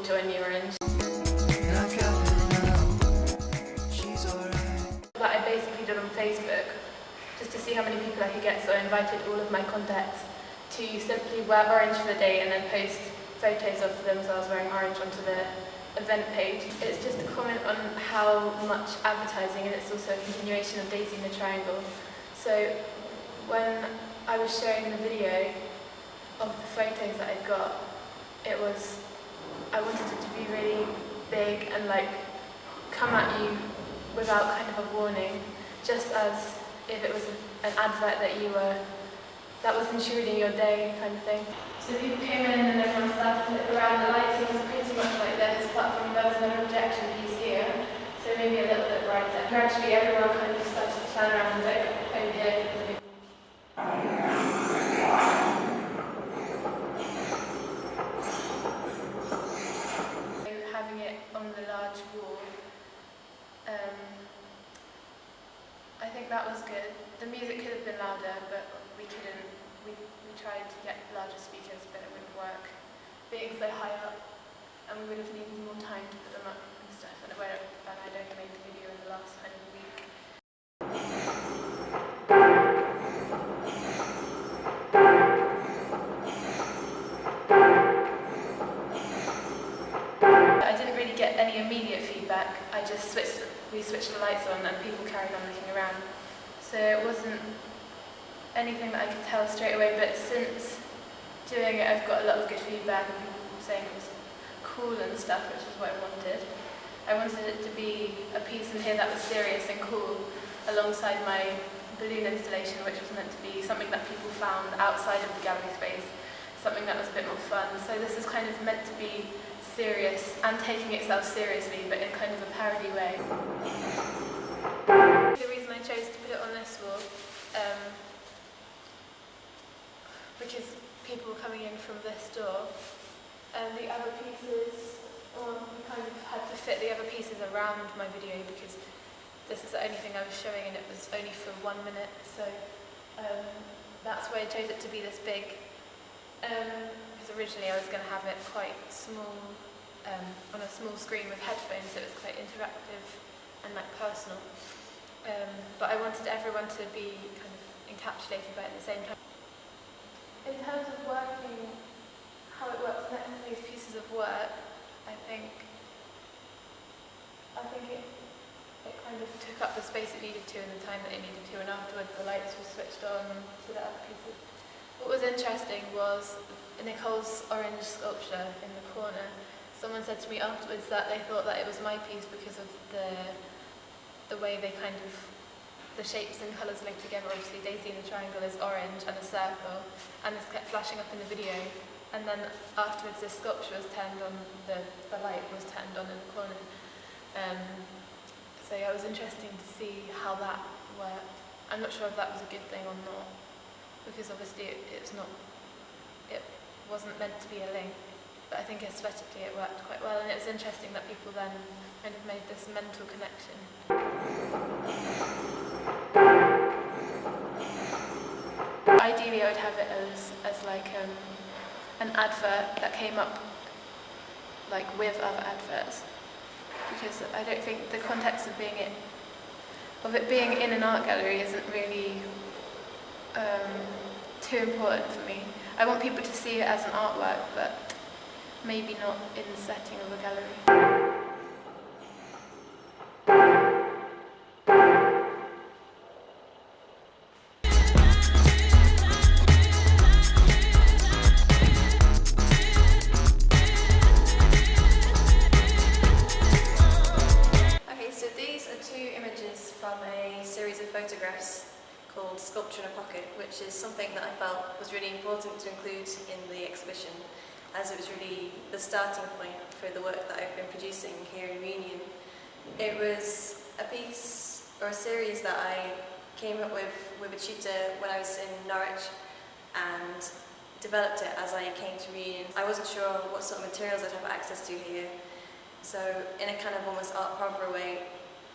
cool to wear new orange. That I basically did on Facebook, just to see how many people I could get, so I invited all of my contacts to simply wear orange for the day and then post photos of themselves wearing orange onto the event page. It's just a comment on how much advertising, and it's also a continuation of Daisy in the Triangle. So when I was sharing the video of the photos that I got, I wanted it to be really big and like come at you without kind of a warning, just as if it was an advert that was intruding your day kind of thing. So people came in and everyone started to look around. The lighting was pretty much like this, apart from there was no projection piece here, so maybe a little bit brighter. Gradually everyone kind of started to turn around and look over here. Having it on the large wall, I think that was good. The music could have been louder, but we couldn't. We tried to get larger speakers, but it wouldn't work being so high up, and we would have needed more time to put them up and stuff, and I'd only made the video in the last kind of week. I didn't really get any immediate feedback. We switched the lights on and people carried on looking around. So it wasn't anything that I could tell straight away, but since doing it I've got a lot of good feedback and people saying it was cool and stuff, which is what I wanted. I wanted it to be a piece in here that was serious and cool alongside my balloon installation, which was meant to be something that people found outside of the gallery space, something that was a bit more fun. So this is kind of meant to be serious and taking itself seriously, but in kind of a parody way. The reason I chose to put it on this wall, because people were coming in from this door, and the other pieces, we kind of had to fit the other pieces around my video because this is the only thing I was showing and it was only for 1 minute, so that's why I chose it to be this big. Because originally I was going to have it quite small, on a small screen with headphones, so it was quite interactive and like personal. But I wanted everyone to be kind of encapsulated by it at the same time. In terms of working, how it works next to these pieces of work, I think it kind of took up the space it needed to in the time that it needed to, and afterwards the lights were switched on to the other pieces. What was interesting was Nicole's orange sculpture in the corner. Someone said to me afterwards that they thought that it was my piece because of the way they kind of, the shapes and colours linked together. Obviously Daisy in the Triangle is orange and a circle, and this kept flashing up in the video, and then afterwards this sculpture was turned on, the light was turned on in the corner. So yeah, it was interesting to see how that worked. I'm not sure if that was a good thing or not, because obviously it wasn't meant to be a link, but I think aesthetically it worked quite well, and it was interesting that people then kind of made this mental connection. Ideally I would have it as like an advert that came up like with other adverts, because I don't think the context of it being in an art gallery isn't really too important for me. I want people to see it as an artwork, but maybe not in the setting of a gallery. Photographs called Sculpture in a Pocket, which is something that I felt was really important to include in the exhibition, as it was really the starting point for the work that I've been producing here in Réunion. It was a piece or a series that I came up with a tutor when I was in Norwich and developed it as I came to Réunion. I wasn't sure what sort of materials I'd have access to here, so in a kind of almost art proper way,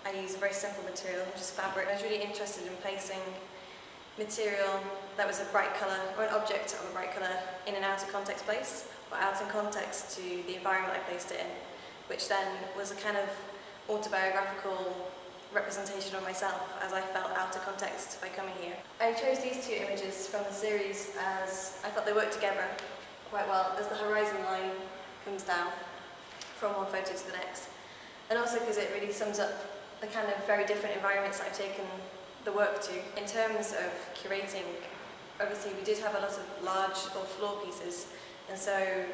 I used a very simple material, just fabric. I was really interested in placing material that was a bright colour, or an object of a bright colour, in an out of context place, but out in context to the environment I placed it in, which then was a kind of autobiographical representation of myself as I felt out of context by coming here. I chose these two images from the series as I thought they worked together quite well as the horizon line comes down from one photo to the next, and also because it really sums up the kind of very different environments that I've taken the work to. In terms of curating, obviously we did have a lot of large or floor pieces, and so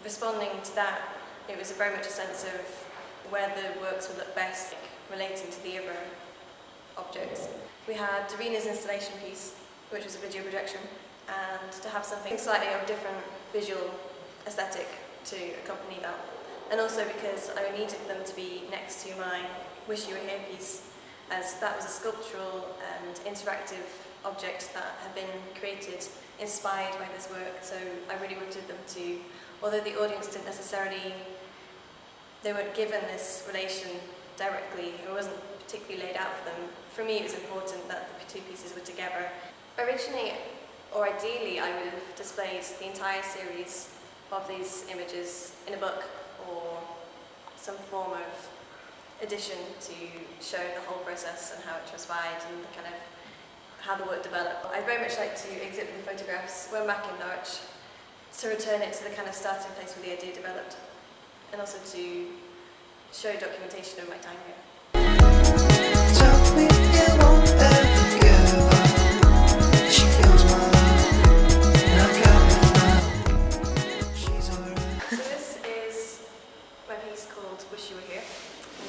responding to that, it was very much a sense of where the works would look best relating to the other objects. We had Davina's installation piece, which was a video projection, and to have something slightly of a different visual aesthetic to accompany that. And also because I needed them to be next to my Wish You Were Here piece, as that was a sculptural and interactive object that had been created, inspired by this work, so I really wanted them to, although the audience didn't necessarily, they weren't given this relation directly, it wasn't particularly laid out for them. For me it was important that the two pieces were together. Originally, or ideally, I would have displayed the entire series of these images in a book or some form of edition to show the whole process and how it transpired and the kind of how the work developed. I'd very much like to exhibit the photographs when back in Norwich to return it to the kind of starting place where the idea developed, and also to show documentation of my time here. So this is my piece called Wish You Were Here,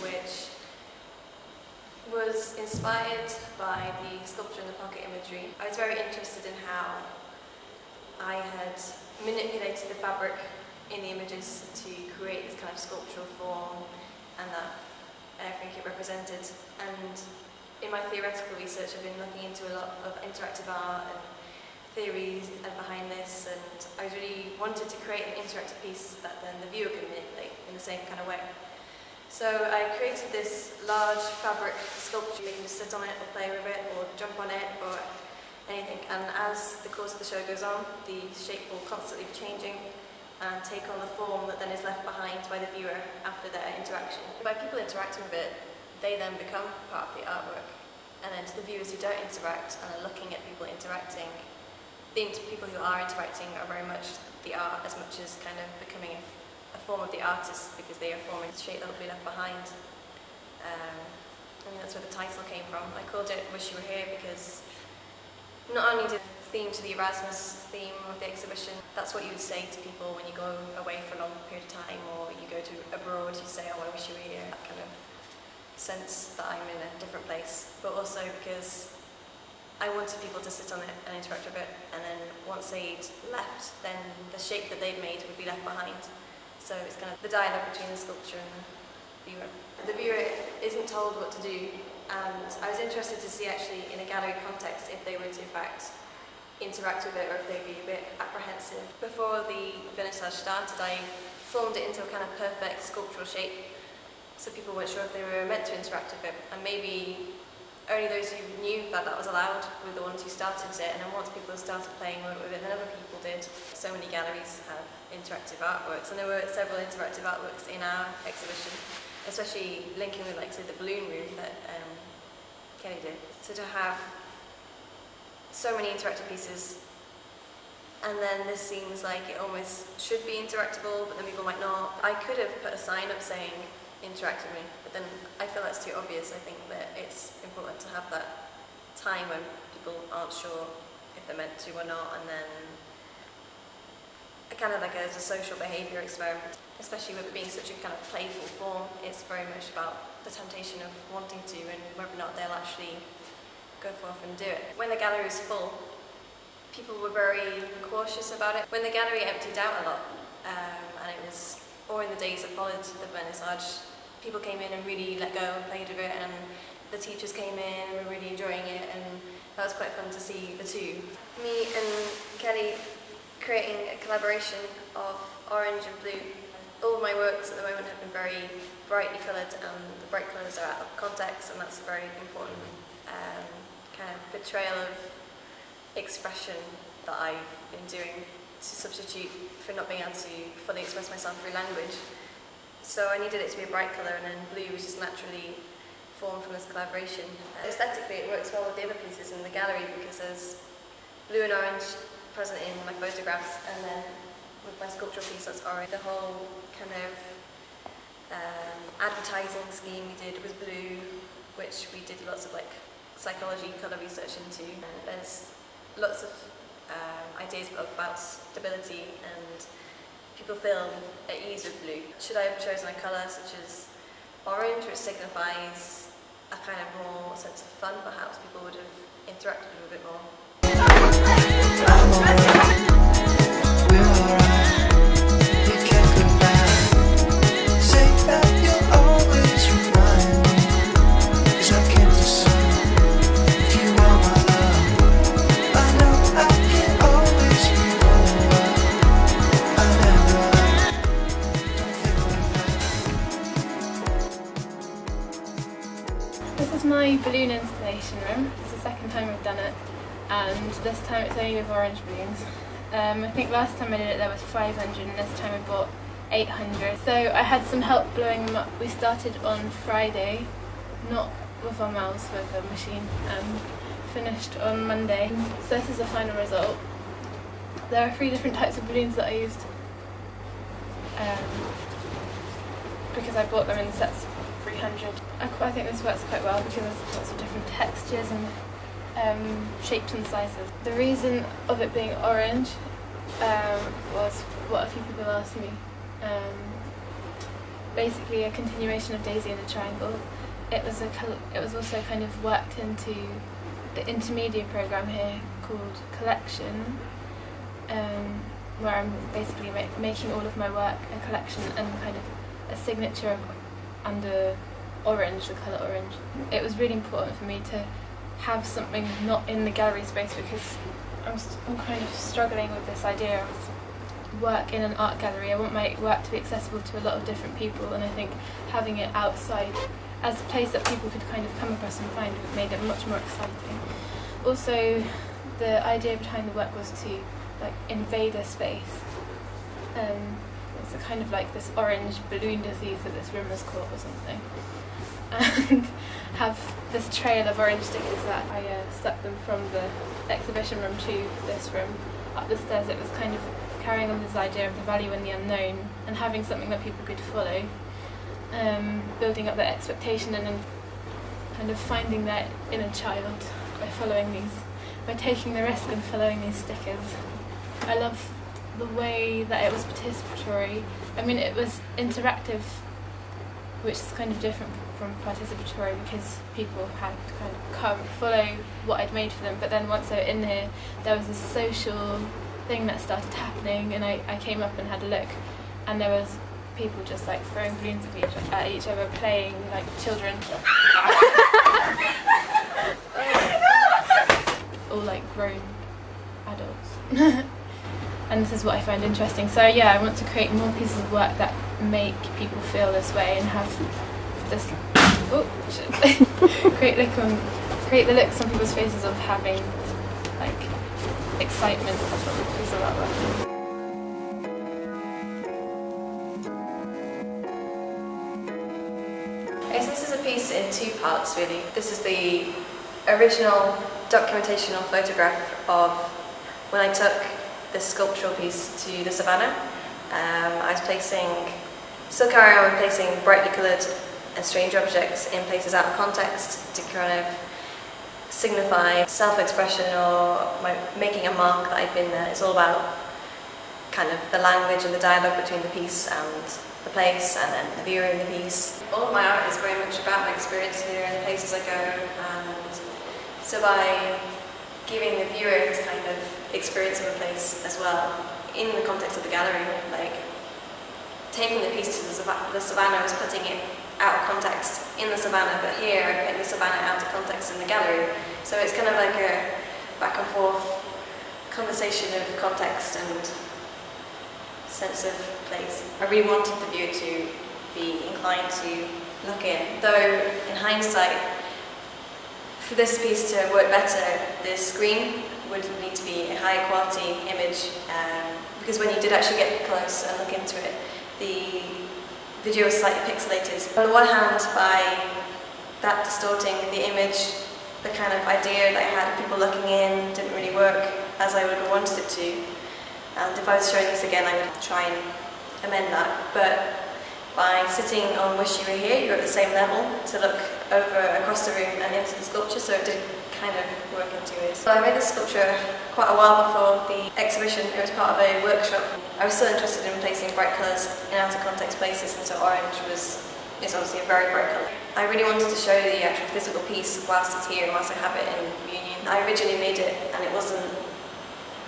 which was inspired by the sculpture in the pocket imagery. I was very interested in how I had manipulated the fabric in the images to create this kind of sculptural form and that everything it represented. And in my theoretical research I've been looking into a lot of interactive art and theories and behind this, and I really wanted to create an interactive piece that then the viewer could manipulate in the same kind of way. So I created this large fabric sculpture. You can just sit on it or play with it or jump on it or anything, and as the course of the show goes on, the shape will constantly be changing and take on the form that then is left behind by the viewer after their interaction. By people interacting with it, they then become part of the artwork. And then to the viewers who don't interact and are looking at people interacting, the people who are interacting are very much the art as much as kind of becoming a form of the artist, because they are forming the shape that will be left behind. I mean, that's where the title came from. I called it Wish You Were Here because not only did the theme to the Erasmus theme of the exhibition, that's what you would say to people when you go away for a long period of time, or you go to abroad, you say, oh, I wish you were here, that kind of sense that I'm in a different place. But also because I wanted people to sit on it and interact with it, and then once they'd left, then the shape that they'd made would be left behind. So it's kind of the dialogue between the sculpture and the viewer. The viewer isn't told what to do, and I was interested to see actually in a gallery context if they were to in fact interact with it or if they'd be a bit apprehensive. Before the vernissage started, I formed it into a kind of perfect sculptural shape, so people weren't sure if they were meant to interact with it, and maybe only those who knew that that was allowed were the ones who started it, and then once people started playing with it, then other people did. So many galleries have interactive artworks, and there were several interactive artworks in our exhibition, especially linking with, like, say, the balloon room that Kelly did. So to have so many interactive pieces, and then this seems like it almost should be interactable, but then people might not. I could have put a sign up saying interact with me, but then I feel that's too obvious. I think that it's important to have that time when people aren't sure if they're meant to or not, and then kind of like as a social behaviour experiment, especially with it being such a kind of playful form. It's very much about the temptation of wanting to and whether or not they'll actually go forth and do it. When the gallery was full, people were very cautious about it. When the gallery emptied out a lot, and it was, or in the days that followed the vernissage, people came in and really let go and played with it, and the teachers came in and were really enjoying it, and that was quite fun to see the two. Me and Kelly creating a collaboration of orange and blue. All of my works at the moment have been very brightly coloured, and the bright colours are out of context, and that's a very important kind of portrayal of expression that I've been doing substitute for not being able to fully express myself through language. So I needed it to be a bright colour, and then blue was just naturally formed from this collaboration. Aesthetically, it works well with the other pieces in the gallery because there's blue and orange present in my photographs, and then with my sculptural piece that's orange. The whole kind of advertising scheme we did was blue, which we did lots of like psychology, colour research into. There's lots of ideas about stability, and people feel at ease with blue. Should I have chosen a colour such as orange, which signifies a kind of more sense of fun, perhaps people would have interacted with it a bit more. This is my balloon installation room. It's the second time I've done it, and this time it's only with orange balloons. I think last time I did it there was 500, and this time I bought 800. So I had some help blowing them up. We started on Friday, not with our mouths, with a machine, finished on Monday. So this is the final result. There are 3 different types of balloons that I used because I bought them in sets of 300. I think this works quite well because there's lots of different textures and shapes and sizes. The reason of it being orange was what a few people asked me. Basically a continuation of Daisy in a Triangle. It was also kind of worked into the intermediate program here called Collection, where I'm basically making all of my work a collection and kind of a signature under orange, the colour orange. It was really important for me to have something not in the gallery space because I'm kind of struggling with this idea of work in an art gallery. I want my work to be accessible to a lot of different people, and I think having it outside as a place that people could kind of come across and find made it much more exciting. Also, the idea behind the work was to like invade a space. It's a kind of like this orange balloon disease that this room has caught or something, and have this trail of orange stickers that I stuck them from the exhibition room to this room up the stairs. It was kind of carrying on this idea of the value in the unknown and having something that people could follow, building up their expectation and then kind of finding their inner child by taking the risk and following these stickers. I love the way that it was participatory. I mean, it was interactive, which is kind of different from participatory because people had to kind of come follow what I'd made for them, but then once they were in here there was a social thing that started happening, and I came up and had a look, and there was people just like throwing balloons at each other, playing like children. All like grown adults. And this is what I find interesting. So yeah, I want to create more pieces of work that make people feel this way and have this create the looks on people's faces of having like excitement. That's what the piece is about. Okay, so this is a piece in 2 parts really. This is the original documentational photograph of when I took this sculptural piece to the savannah. I was placing Silkario and placing brightly coloured and strange objects in places out of context to kind of signify self-expression or making a mark that I've been there. It's all about kind of the language and the dialogue between the piece and the place, and then the viewer in the piece. All of my art is very much about my experience here and the places I go, and so by giving the viewer this kind of experience of a place as well, in the context of the gallery, like taking the piece to the savannah was putting it out of context in the savannah, but here I put the savannah out of context in the gallery. So it's kind of like a back and forth conversation of context and sense of place. I really wanted the viewer to be inclined to look in, though in hindsight, For this piece to work better, the screen would need to be a high quality image, because when you did actually get close and look into it, the video was slightly pixelated. On the one hand, by that distorting the image, the kind of idea that I had of people looking in didn't really work as I would have wanted it to. And if I was showing this again, I would try and amend that. But by sitting on Wish You Were Here, you're at the same level to look over across the room and into the sculpture, so it did kind of work into it. So I made this sculpture quite a while before the exhibition. It was part of a workshop. I was still interested in placing bright colours in out of context places, and so orange is obviously a very bright colour. I really wanted to show the actual physical piece whilst it's here and whilst I have it in Réunion. I originally made it and it wasn't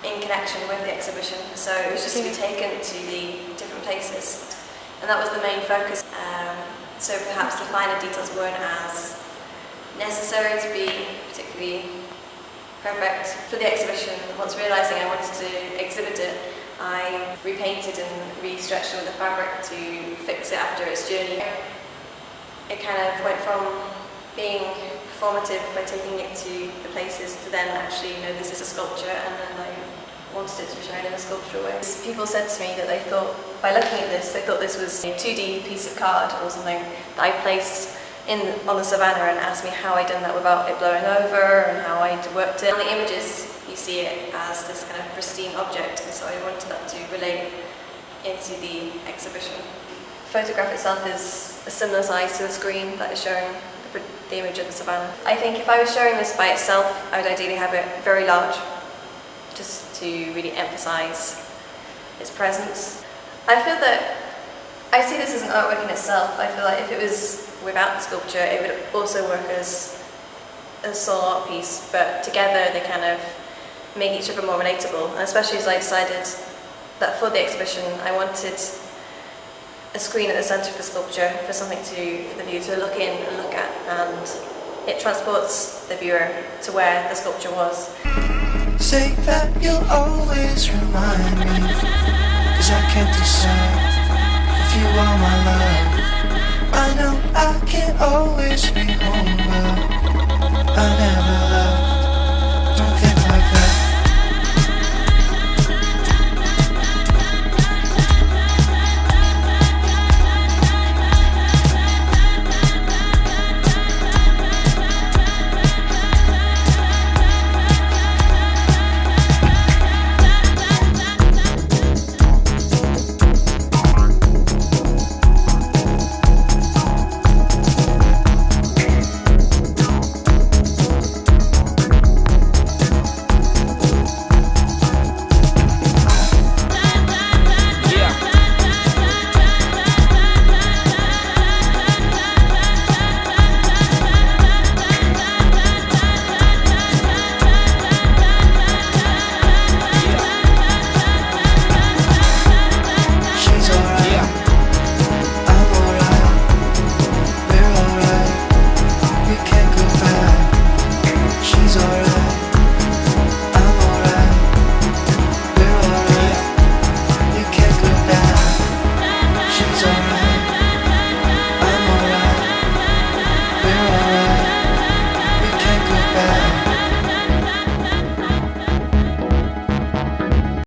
in connection with the exhibition, so it was just to be taken to the different places. And that was the main focus. So perhaps the finer details weren't as necessary to be particularly perfect. For the exhibition, once realising I wanted to exhibit it, I repainted and re-stretched with the fabric to fix it after its journey. It kind of went from being performative by taking it to the places to then actually, this is a sculpture, and then I wanted it to be shown in a sculptural way. People said to me that they thought, by looking at this, they thought this was a 2D piece of card or something that I placed on the savannah, and asked me how I'd done that without it blowing over and how I'd worked it. On the images, you see it as this kind of pristine object, and so I wanted that to relate into the exhibition. The photograph itself is a similar size to the screen that is showing the image of the savannah. I think if I was showing this by itself, I would ideally have it very large, just to really emphasise its presence. I feel that I see this as an artwork in itself. I feel like if it was without the sculpture, it would also work as a solo art piece, but together they kind of make each other more relatable, and especially as I decided that for the exhibition I wanted a screen at the centre of the sculpture for something for the viewer to look in and look at, and it transports the viewer to where the sculpture was. Say that you'll always remind me, 'cause I can't decide if you are my love. I know I can't always be home